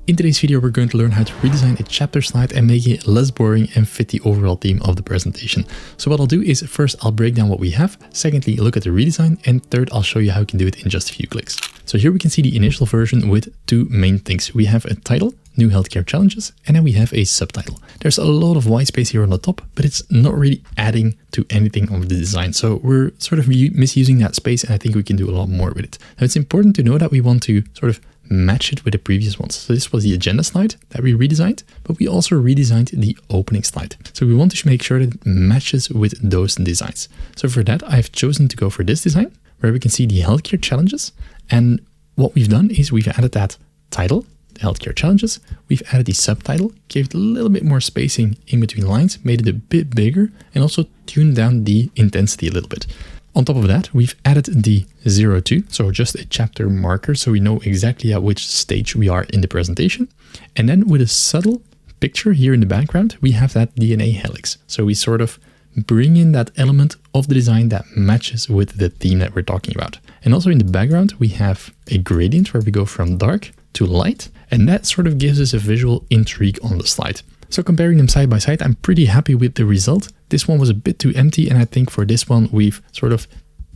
In today's video, we're going to learn how to redesign a chapter slide and make it less boring and fit the overall theme of the presentation. So what I'll do is first, I'll break down what we have. Secondly, look at the redesign. And third, I'll show you how you can do it in just a few clicks. So here we can see the initial version with two main things. We have a title, New Healthcare Challenges, and then we have a subtitle. There's a lot of white space here on the top, but it's not really adding to anything of the design. So we're sort of misusing that space, and I think we can do a lot more with it. Now it's important to know that we want to sort of match it with the previous ones. So this was the agenda slide that we redesigned, but we also redesigned the opening slide. So we want to make sure that it matches with those designs. So for that, I've chosen to go for this design where we can see the healthcare challenges. And what we've done is we've added that title, the healthcare challenges. We've added the subtitle, gave it a little bit more spacing in between lines, made it a bit bigger, and also tuned down the intensity a little bit. On top of that, we've added the 02, so just a chapter marker, so we know exactly at which stage we are in the presentation. And then with a subtle picture here in the background, we have that DNA helix. So we sort of bring in that element of the design that matches with the theme that we're talking about. And also in the background, we have a gradient where we go from dark to light, and that sort of gives us a visual intrigue on the slide. So comparing them side by side, I'm pretty happy with the result. This one was a bit too empty, and I think for this one, we've sort of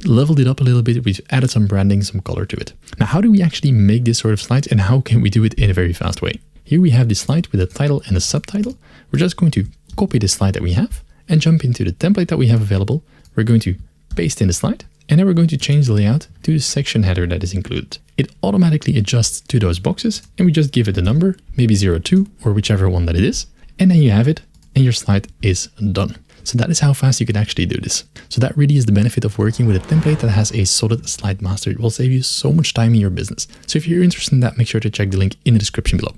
leveled it up a little bit. We've added some branding, some color to it. Now, how do we actually make this sort of slide, and how can we do it in a very fast way? Here we have this slide with a title and a subtitle. We're just going to copy the slide that we have and jump into the template that we have available. We're going to paste in the slide, and then we're going to change the layout to the section header that is included. It automatically adjusts to those boxes, and we just give it a number, maybe 02 or whichever one that it is. And then you have it, and your slide is done. So that is how fast you can actually do this. So that really is the benefit of working with a template that has a solid slide master. It will save you so much time in your business. So if you're interested in that, make sure to check the link in the description below.